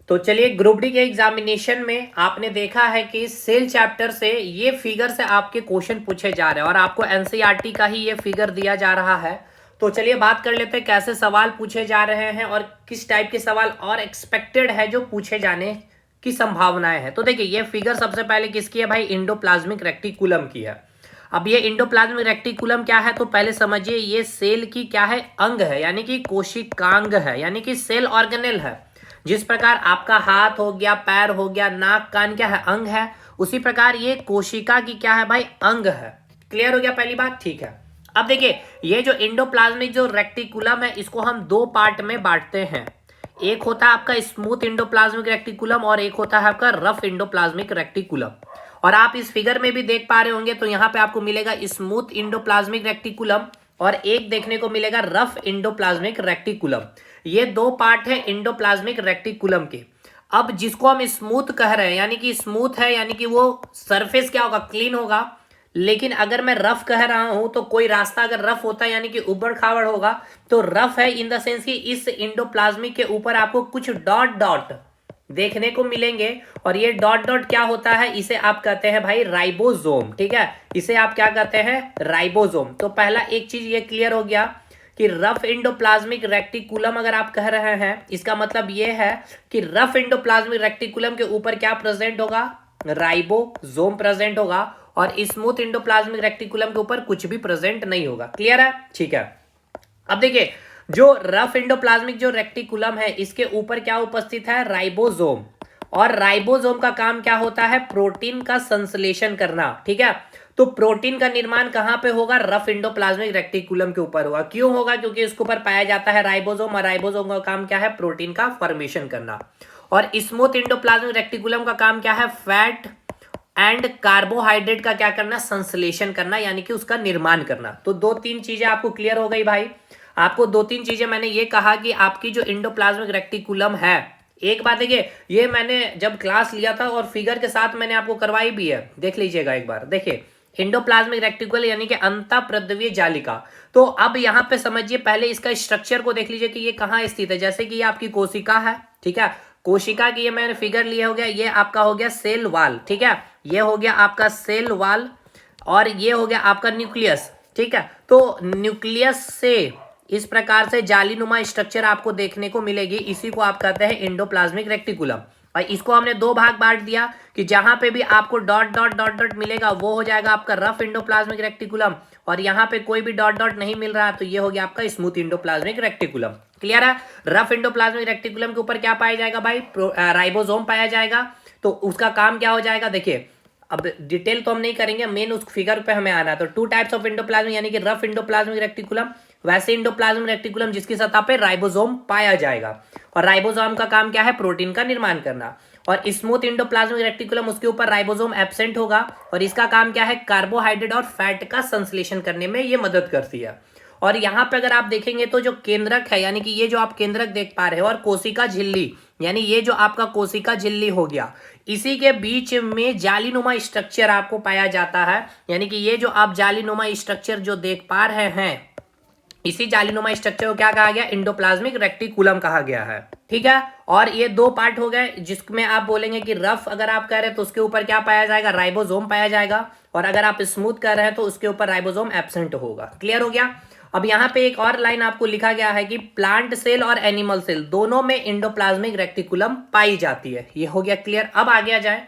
तो चलिए, group D के एग्जामिनेशन में आपने देखा है कि सेल चैप्टर से ये फिगर से आपके क्वेश्चन पूछे जा रहे हैं और आपको एनसीईआरटी का ही ये फिगर दिया जा रहा है। तो चलिए बात कर लेते हैं कैसे सवाल पूछे जा रहे हैं और किस टाइप के सवाल और एक्सपेक्टेड है जो पूछे जाने की संभावनाएं हैं। तो देखिए, ये फिगर सबसे पहले किसकी है भाई? इंडोप्लाज्मिक रेक्टिकुलम की है। अब ये इंडोप्लाज्मिक रेक्टिकुलम क्या है, तो पहले समझिए ये सेल की क्या है? अंग है, यानी कि कोशिकांग है, यानी कि सेल ऑर्गेनेल है। जिस प्रकार आपका हाथ हो गया, पैर हो गया, नाक कान क्या है? अंग है। उसी प्रकार ये कोशिका की क्या है भाई? अंग है। क्लियर हो गया पहली बात? ठीक है। अब देखिए, ये जो इंडोप्लाज्मिक जो रेक्टिकुलम है इसको हम दो पार्ट में बांटते हैं। एक होता है आपका स्मूथ इंडोप्लाज्मिक रेक्टिकुलम और एक होता है आपका रफ इंडोप्लाज्मिक रेक्टिकुलम। और आप इस फिगर में भी देख पा रहे होंगे, तो यहां पे आपको मिलेगा स्मूथ इंडोप्लाज्मिक रेक्टिकुलम और एक देखने को मिलेगा रफ इंडोप्लाज्मिक रेक्टिकुलम। ये दो पार्ट है इंडोप्लाज्मिक रेक्टिकुलम के। अब जिसको हम स्मूथ कह रहे हैं, यानी कि स्मूथ है, यानी कि वो सरफेस क्या होगा? क्लीन होगा। लेकिन अगर मैं रफ कह रहा हूं तो कोई रास्ता अगर रफ होता है यानी कि उबड़ खाबड़ होगा, तो रफ है इन द सेंस कि इस इंडोप्लाज्मिक के ऊपर आपको कुछ डॉट डॉट देखने को मिलेंगे। और ये डॉट डॉट क्या होता है? इसे आप कहते हैं भाई राइबोसोम। ठीक है, इसे आप क्या कहते हैं? राइबोसोम। तो पहला एक चीज ये क्लियर हो गया कि रफ इंडोप्लाज्मिक रेक्टिकुलम अगर आप कह रहे हैं, इसका मतलब ये है कि रफ इंडोप्लाज्मिक रेक्टिकुलम के ऊपर क्या प्रेजेंट होगा? राइबोसोम प्रेजेंट होगा। और स्मूथ इंडोप्लाज्मिक रेक्टिकुलम के ऊपर कुछ भी प्रेजेंट नहीं होगा। क्लियर है? ठीक है। अब देखिए, जो रफ इंडोप्लाज्मिक जो रेक्टिकुलम है इसके ऊपर क्या उपस्थित है? राइबोसोम। और राइबोसोम का काम क्या होता है? प्रोटीन का संश्लेषण करना। ठीक है, तो प्रोटीन का निर्माण कहां पे होगा? रफ इंडोप्लाज्मिक रेक्टिकुलम के ऊपर होगा। क्यों होगा? क्योंकि इसके ऊपर पाया जाता है राइबोसोम और राइबोसोम का काम क्या है? प्रोटीन का फॉर्मेशन करना। और स्मूथ इंडोप्लाज्मिक रेक्टिकुलम का काम क्या है? फैट एंड कार्बोहाइड्रेट का क्या करना? संश्लेषण करना, यानी कि उसका निर्माण करना। तो दो तीन चीजें आपको क्लियर हो गई भाई। आपको दो तीन चीजें मैंने ये कहा कि आपकी जो इंडोप्लाज्मिक रेक्टिकुलम है, एक बात देखिए, ये मैंने जब क्लास लिया था और फिगर के साथ मैंने आपको करवाई भी है, देख लीजिएगा एक बार। देखिए, इंडोप्लाज्मिक रेक्टिकुलम यानी कि अंतःप्रद्रवीय जालिका। तो अब यहां पे समझिए, पहले इसका स्ट्रक्चर को देख लीजिए कि ये कहां स्थित है। जैसे कि ये आपकी कोशिका है। ठीक है, कोशिका की ये मैंने फिगर लिया हो गया, ये आपका हो गया सेल वाल। ठीक है, ये हो गया आपका सेल वाल और ये हो गया आपका न्यूक्लियस। ठीक है, तो न्यूक्लियस से इस प्रकार से जालीनुमा स्ट्रक्चर आपको देखने को मिलेगी। इसी को आप कहते हैं इंडोप्लाज्मिक रेक्टिकुलम। और इसको हमने दो भाग बांट दिया कि जहां पे भी आपको डॉट डॉट डॉट डॉट मिलेगा वो हो जाएगा आपका रफ इंडोप्लाज्मिक रेक्टिकुलम, और यहां पे कोई भी डॉट डॉट नहीं मिल रहा तो ये हो गया आपका स्मूथ इंडोप्लाज्मिक रेक्टिकुलम। क्लियर है? रफ इंडोप्लाज्मिक रेक्टिकुलम के ऊपर क्या पाया जाएगा भाई? राइबोसोम पाया जाएगा। तो उसका काम क्या हो जाएगा? देखिए, अब डिटेल तो हम नहीं करेंगे, मेन उस फिगर पे हमें आना है। तो टू टाइप्स ऑफ इंडोप्लाज्मिक, यानी कि रफ इंडोप्लाज्मिक रेक्टिकुलम, वैसे इंडोप्लाज्मिक रेक्टिकुलम जिसकी सतह पे राइबोसोम पाया जाएगा। और राइबोसोम का काम क्या है? प्रोटीन का निर्माण करना। और स्मूथ इंडोप्लाज्मिक रेक्टिकुलम, उसके ऊपर राइबोसोम एब्सेंट होगा और इसका काम क्या है? कार्बोहाइड्रेट और फैट का संश्लेषण करने में ये मदद करती है। और यहाँ पे अगर आप देखेंगे तो जो केंद्रक है, यानी कि ये जो आप केंद्रक देख पा रहे हो, और कोशिका झिल्ली, यानी ये जो आपका कोशिका झिल्ली हो गया, इसी के बीच में जालीनुमा स्ट्रक्चर आपको पाया जाता है। यानी कि ये जो आप जालीनुमा स्ट्रक्चर जो देख पा रहे हैं, इसी जालीनुमा स्ट्रक्चर को क्या कहा गया? इंडोप्लाज्मिक रेक्टिकुलम कहा गया है। ठीक है, और ये दो पार्ट हो गए जिसमें आप बोलेंगे कि रफ अगर आप कह रहे हैं तो उसके ऊपर क्या पाया जाएगा? राइबोसोम पाया जाएगा। और अगर आप स्मूथ कर रहे हैं तो उसके ऊपर राइबोसोम एब्सेंट होगा। क्लियर हो गया? अब यहाँ पे एक और लाइन आपको लिखा गया है कि प्लांट सेल और एनिमल सेल दोनों में इंडोप्लाज्मिक रेक्टिकुलम पाई जाती है। ये हो गया क्लियर। अब आगे आ जाए,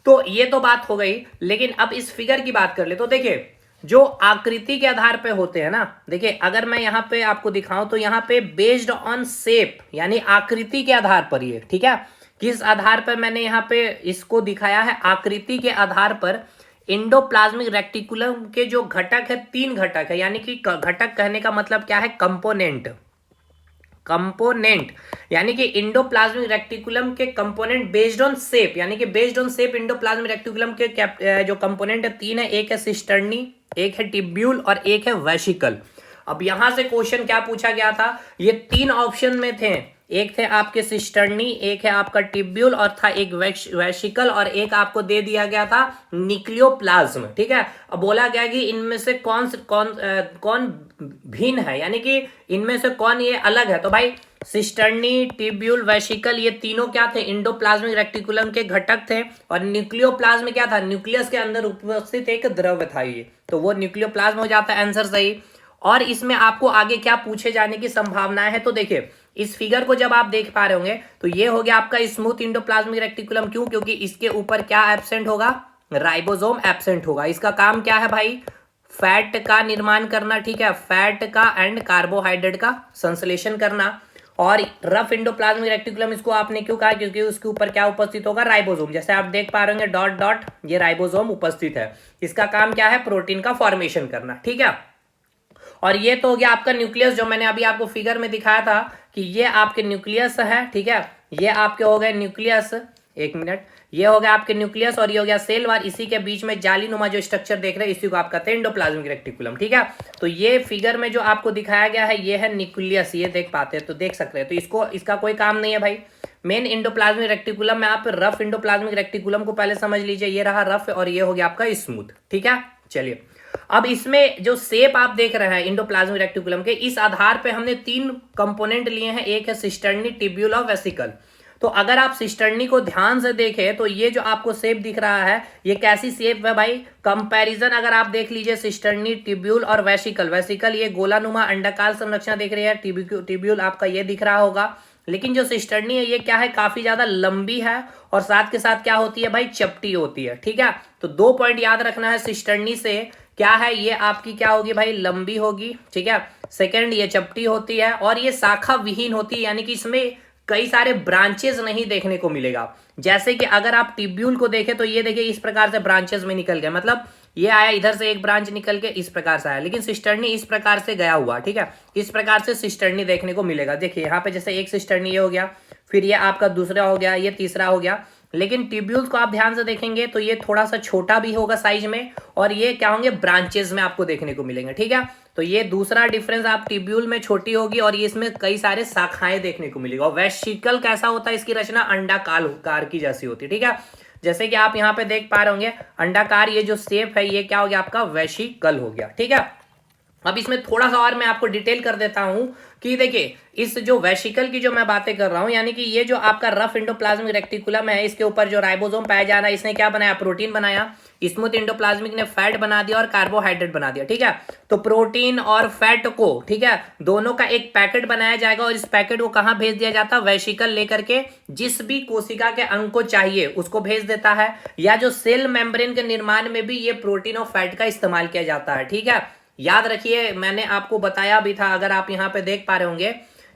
तो ये तो बात हो गई, लेकिन अब इस फिगर की बात कर ले। तो देखिए, जो आकृति के आधार पे होते हैं ना, देखिए अगर मैं यहाँ पे आपको दिखाऊं तो यहाँ पे बेस्ड ऑन शेप, यानी आकृति के आधार पर, ये ठीक है, किस आधार पर मैंने यहाँ पे इसको दिखाया है? आकृति के आधार पर इंडोप्लाज्मिक रेक्टिकुलम के जो घटक है, तीन घटक है। यानी कि घटक कहने का मतलब क्या है? कंपोनेंट। कंपोनेंट यानी कि इंडोप्लाज्मिक रेक्टिकुलम के कंपोनेंट बेस्ड ऑन शेप, यानी कि based on shape endoplasmic reticulum के जो कंपोनेंट है तीन है। एक है सिस्टर्नी, एक है टिब्यूल और एक है वेसिकल। अब यहां से क्वेश्चन क्या पूछा गया था? ये तीन ऑप्शन में थे, एक थे आपके सिस्टर्नी, एक है आपका टिब्यूल और था एक वेसिकल, और एक आपको दे दिया गया था न्यूक्लियोप्लाज्म। ठीक है, अब बोला गया कि इनमें से कौन भिन्न है, यानी कि इनमें से कौन ये अलग है। तो भाई सिस्टर्नी, ट्यूब्यूल, वेसिकल, ये तीनों क्या थे? इंडोप्लाज्मिक रेक्टिकुलम के घटक थे। और न्यूक्लियोप्लाज्म क्या था? न्यूक्लियस के अंदर उपस्थित एक द्रव्य था ये, तो वो न्यूक्लियोप्लाज्म हो जाता है आंसर सही। और इसमें आपको आगे क्या पूछे जाने की संभावनाएं है, तो देखिए इस फिगर को जब आप देख पा रहे होंगे तो ये हो गया आपका स्मूथ इंडोप्लाज्मिक रेक्टिकुलम। क्यों? क्योंकि इसके ऊपर क्या एब्सेंट होगा? राइबोसोम एब्सेंट होगा। इसका काम क्या है भाई? फैट का निर्माण करना, ठीक है, फैट का एंड कार्बोहाइड्रेट का संश्लेषण करना। और रफ इंडोप्लाज्मिक रेक्टिकुलम इसको आपने क्यों कहा? क्योंकि उसके ऊपर क्या उपस्थित होगा? राइबोसोम। जैसे आप देख पा रहे होंगे डॉट डॉट, ये राइबोसोम उपस्थित है। इसका काम क्या है? प्रोटीन का फॉर्मेशन करना, ठीक है। और ये तो हो गया आपका न्यूक्लियस, जो मैंने अभी आपको फिगर में दिखाया था कि ये आपके न्यूक्लियस है, ठीक है। ये आपके हो गए न्यूक्लियस, एक मिनट, ये हो गया आपके न्यूक्लियस और ये हो गया सेल वार। इसी के बीच में जालीनुमा जो स्ट्रक्चर देख रहे हैं इसी को आप कहते हैं एंडोप्लाज्मिक रेक्टिकुलम, ठीक है। तो ये फिगर में जो आपको दिखाया गया है ये है न्यूक्लियस, ये देख पाते हैं तो देख सकते हैं। तो इसको, इसका कोई काम नहीं है भाई। मेन इंडोप्लाज्मिक रेक्टिकुलम में आप रफ इंडोप्लाज्मिक रेक्टिकुलम को पहले समझ लीजिए, ये रहा रफ और ये हो गया आपका स्मूथ, ठीक है। चलिए अब इसमें जो शेप आप देख रहे हैं इंडोप्लाज्मिक रेक्टिकुलम के, इस आधार पे हमने 3 कंपोनेंट लिए हैं। एक है सिस्टर्नी, ट्यूब्यूल और वेसिकल। तो अगर आप सिस्टर्नी को ध्यान से देखें तो ये जो आपको शेप दिख रहा है ये कैसी शेप है भाई? कंपैरिजन अगर आप देख लीजिए सिस्टर्नी, ट्यूब्यूल और वेसिकल, वेसिकल ये गोलानुमा अंडाकार संरचना दिख रही है, ट्यूब्यूल आपका ये दिख रहा होगा। लेकिन जो सिस्टर्नी है ये क्या है? काफी ज्यादा लंबी है और साथ के साथ क्या होती है भाई? चपटी होती है, ठीक है। तो 2 पॉइंट याद रखना है सिस्टर्नी से, क्या है? ये आपकी क्या होगी भाई? लंबी होगी, ठीक है। सेकंड, ये चपटी होती है और ये शाखा विहीन होती है, यानी कि इसमें कई सारे ब्रांचेस नहीं देखने को मिलेगा। जैसे कि अगर आप ट्यूब्यूल को देखें तो ये देखिए इस प्रकार से ब्रांचेस में निकल गए, मतलब ये आया इधर से एक ब्रांच निकल के इस प्रकार से आया। लेकिन सिस्टर्नी इस प्रकार से गया हुआ, ठीक है। इस प्रकार से सिस्टर्नी देखने को मिलेगा। देखिए यहाँ पे जैसे एक सिस्टर्नी ये हो गया, फिर ये आपका दूसरा हो गया, ये तीसरा हो गया। लेकिन ट्यूब्यूल्स को आप ध्यान से देखेंगे तो ये थोड़ा सा छोटा भी होगा साइज में और ये क्या होंगे? ब्रांचेस में आपको देखने को मिलेंगे, ठीक है। तो ये दूसरा डिफरेंस, आप ट्यूब्यूल में छोटी होगी और ये इसमें कई सारे शाखाएं देखने को मिलेगी। और वेसिकल कैसा होता है? इसकी रचना अंडाकार की जैसी होती है, ठीक है। जैसे कि आप यहाँ पे देख पा रहे होंगे अंडाकार, ये जो शेप है ये क्या हो गया? आपका वेसिकल हो गया, ठीक है। अब इसमें थोड़ा सा और मैं आपको डिटेल कर देता हूं कि देखिए इस जो वेसिकल की जो मैं बातें कर रहा हूं, यानी कि ये जो आपका रफ इंडोप्लाज्मिक रेक्टिकुलम है इसके ऊपर जो राइबोसोम पाया जा रहा है, इसने क्या बनाया? प्रोटीन बनाया। स्मूथ इंडोप्लाज्मिक ने फैट बना दिया और कार्बोहाइड्रेट बना दिया, ठीक है। तो प्रोटीन और फैट को, ठीक है, दोनों का एक पैकेट बनाया जाएगा और इस पैकेट को कहां भेज दिया जाता है? वेसिकल लेकर के जिस भी कोशिका के अंग को चाहिए उसको भेज देता है। या जो सेल मेम्ब्रेन के निर्माण में भी ये प्रोटीन और फैट का इस्तेमाल किया जाता है, ठीक है। याद रखिए मैंने आपको बताया भी था, अगर आप यहां पे देख पा रहे होंगे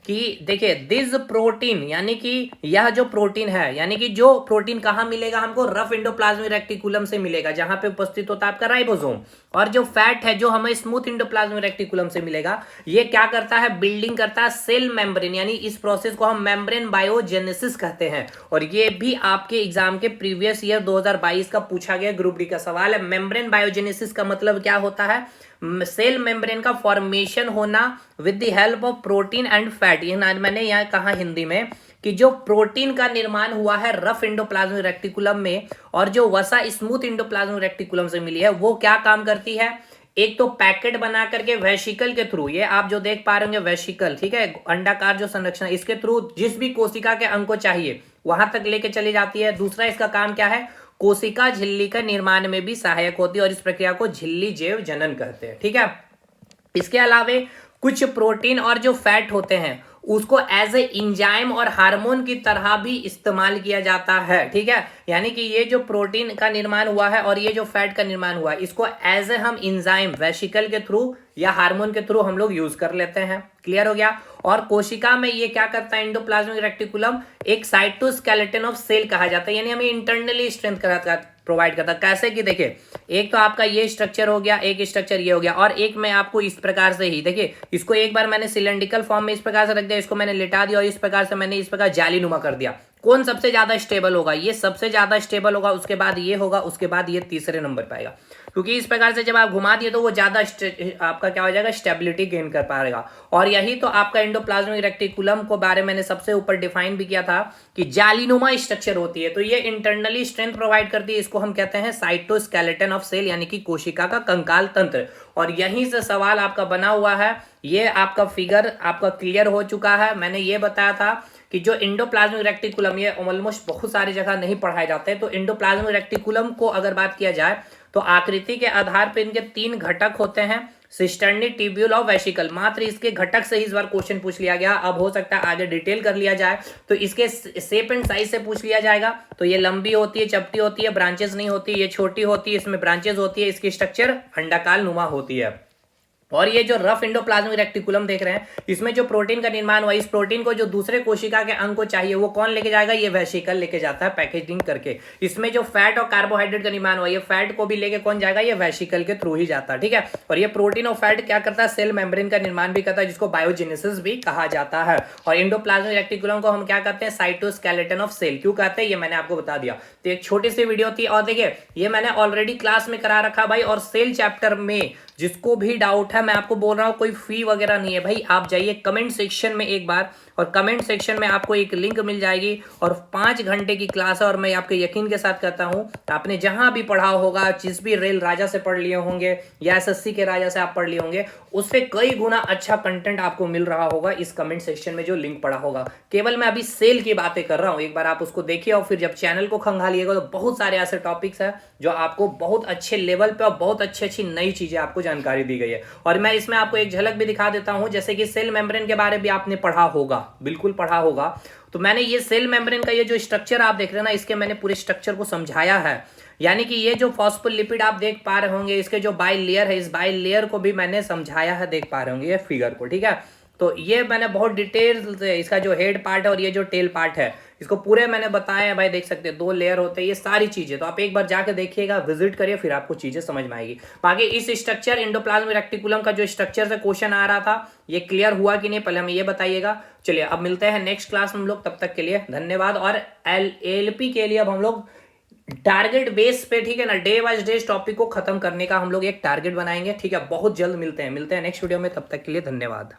कि देखिए दिस प्रोटीन, यानी कि यह जो प्रोटीन है, यानी कि जो प्रोटीन कहां मिलेगा हमको? रफ इंडोप्लाज्मिक रेक्टिकुलम से मिलेगा जहां पे उपस्थित होता है आपका राइबोसोम। और जो फैट है जो हमें स्मूथ इंडोप्लाज्मिक रेक्टिकुलम से मिलेगा, ये क्या करता है? बिल्डिंग करता है सेल मेम्ब्रेन, यानी इस प्रोसेस को हम मेम्ब्रेन बायोजेनेसिस कहते हैं। और ये भी आपके एग्जाम के प्रीवियस ईयर 2022 का पूछा गया ग्रुप डी का सवाल है। मेम्ब्रेन बायोजेनेसिस का मतलब क्या होता है? सेल मेम्ब्रेन का फॉर्मेशन होना with the help of protein and fat. ये मैंने यहाँ कहा हिंदी में कि जो प्रोटीन का निर्माण हुआ है रफ इंडोप्लाज्मिक रेक्टिकुलम में और जो वसा स्मूथ इंडोप्लाज्मिक रेक्टिकुलम से मिली है, वो क्या काम करती है? एक तो पैकेट बना करके वेसिकल के थ्रू, ये आप जो देख पा रहे होंगे वेसिकल, ठीक है, अंडाकार जो संरचना, इसके थ्रू जिस भी कोशिका के अंग को चाहिए वहां तक लेके चली जाती है। दूसरा इसका काम क्या है? कोशिका झिल्ली का निर्माण में भी सहायक होती है और इस प्रक्रिया को झिल्ली जैव जनन कहते हैं, ठीक है। इसके अलावा कुछ प्रोटीन और जो फैट होते हैं उसको एज ए इंजाइम और हार्मोन की तरह भी इस्तेमाल किया जाता है, ठीक है। यानी कि ये जो प्रोटीन का निर्माण हुआ है और ये जो फैट का निर्माण हुआ है, इसको एज ए हम इंजाइम वेसिकल के थ्रू या हार्मोन के थ्रू हम लोग यूज कर लेते हैं। क्लियर हो गया। और कोशिका में ये क्या करता है? एंडोप्लाज्मिक रेक्टिकुलम एक साइटोस्केलेटन ऑफ सेल कहा जाता है, यानी हमें इंटरनली स्ट्रेंथ प्रोवाइड करता है। कैसे कि देखिए एक तो आपका ये स्ट्रक्चर हो गया, एक स्ट्रक्चर ये हो गया, और एक मैं आपको इस प्रकार से ही देखिए, इसको एक बार मैंने सिलेंड्रिकल फॉर्म में इस प्रकार से रख दिया, इसको मैंने लिटा दिया और इस प्रकार से मैंने इस प्रकार जालीनुमा कर दिया। कौन सबसे ज्यादा स्टेबल होगा? ये सबसे ज्यादा स्टेबल होगा, उसके बाद ये होगा, उसके बाद ये तीसरे नंबर पर आएगा। क्योंकि इस प्रकार से जब आप घुमा दिए तो वो ज्यादा आपका क्या हो जाएगा, स्टेबिलिटी गेन कर पाएगा। और यही तो आपका एंडोप्लाज्मिक रेक्टिकुलम को बारे मैंने सबसे ऊपर डिफाइन भी किया था कि जालीनुमा स्ट्रक्चर होती है, तो ये इंटरनली स्ट्रेंथ प्रोवाइड करती है। इसको हम कहते हैं साइटोस्केलेटन ऑफ सेल, यानी कि कोशिका का कंकाल तंत्र। और यहीं से सवाल आपका बना हुआ है। ये आपका फिगर आपका क्लियर हो चुका है। मैंने ये बताया था कि जो एंडोप्लाज्मिक रेक्टिकुलम, ये ऑलमोस्ट बहुत सारी जगह नहीं पढ़ाए जाते हैं। तो एंडोप्लाज्मिक रेक्टिकुलम को अगर बात किया जाए तो आकृति के आधार पर इनके 3 घटक होते हैं, सिस्टर्नी, ट्यूब्यूल और वेसिकल। मात्र इसके घटक से ही इस बार क्वेश्चन पूछ लिया गया। अब हो सकता है आगे डिटेल कर लिया जाए तो इसके शेप एंड साइज से पूछ लिया जाएगा। तो ये लंबी होती है, चपटी होती है, ब्रांचेस नहीं होती, ये छोटी होती है, इसमें ब्रांचेस होती है, इसकी स्ट्रक्चर अंडाकार नुमा होती है। और ये जो रफ एंडोप्लाज्मिक रेक्टिकुलम देख रहे हैं, इसमें जो प्रोटीन का निर्माण हुआ, इस प्रोटीन को जो दूसरे कोशिका के अंग को चाहिए वो कौन लेके जाएगा, ये वेसिकल लेके जाता है पैकेजिंग करके। इसमें जो फैट और कार्बोहाइड्रेट का निर्माण हुआ, ये फैट को भी लेके कौन जाएगा, ये वेसिकल के थ्रू ही जाता है, ठीक है। और ये प्रोटीन और फैट क्या करता है, सेल मेम्ब्रेन का निर्माण भी करता है, जिसको बायोजेनेसिस भी कहा जाता है। और एंडोप्लाज्मिक रेक्टिकुलम को हम क्या कहते हैं, साइटोस्केलेटन ऑफ सेल। क्यों कहते हैं ये मैंने आपको बता दिया। तो एक छोटी सी वीडियो थी। और देखिए ये मैंने ऑलरेडी क्लास में करा रखा भाई। और सेल चैप्टर में जिसको भी डाउट है, मैं आपको बोल रहा हूं कोई फी वगैरह नहीं है भाई। आप जाइए कमेंट सेक्शन में एक बार, और कमेंट सेक्शन में आपको एक लिंक मिल जाएगी। और 5 घंटे की क्लास है। और मैं आपके यकीन के साथ कहता हूं, आपने जहां भी पढ़ा होगा, जिस भी रेल राजा से पढ़ लिए होंगे या एसएससी के राजा से आप पढ़ लिए होंगे, उससे कई गुना अच्छा कंटेंट आपको मिल रहा होगा इस कमेंट सेक्शन में जो लिंक पड़ा होगा। केवल मैं अभी सेल की बातें कर रहा हूं, एक बार आप उसको देखिए। और फिर जब चैनल को खंगालिएगा तो बहुत सारे ऐसे टॉपिक्स हैं जो आपको बहुत अच्छे लेवल पे और बहुत अच्छी नई चीजें आपको जानकारी दी गई है। और मैं इसमें आपको एक झलक भी दिखा देता हूं। जैसे कि सेल मेम्ब्रेन के बारे में आपने पढ़ा होगा, बिल्कुल पढ़ा होगा। तो मैंने ये सेल मेम्ब्रेन का ये जो स्ट्रक्चर आप देख रहे हैं ना, इसके मैंने पूरे स्ट्रक्चर को समझाया है। यानी कि ये जो फॉस्फोलिपिड आप देख पा रहे होंगे, इसके जो बाई लेयर है, इस बाई लेयर को भी मैंने समझाया है, देख पा रहे होंगे ये फिगर को, ठीक है। तो ये मैंने बहुत डिटेल से, इसका जो हेड पार्ट है और ये जो टेल पार्ट है, इसको पूरे मैंने बताया है भाई। देख सकते हैं 2 लेयर होते हैं, ये सारी चीजें। तो आप एक बार जाकर देखिएगा, विजिट करिए, फिर आपको चीजें समझ में आएगी। बाकी इस स्ट्रक्चर एंडोप्लाज्मिक रेक्टिकुलम का जो स्ट्रक्चर से क्वेश्चन आ रहा था, ये क्लियर हुआ कि नहीं, पहले हमें ये बताइएगा। चलिए अब मिलते हैं नेक्स्ट क्लास में हम लोग, तब तक के लिए धन्यवाद। और एलपी के लिए अब हम लोग टारगेट बेस पे, ठीक है ना, डे वाइज डे टॉपिक को खत्म करने का हम लोग एक टारगेट बनाएंगे, ठीक है। बहुत जल्द मिलते हैं नेक्स्ट वीडियो में, तब तक के लिए धन्यवाद।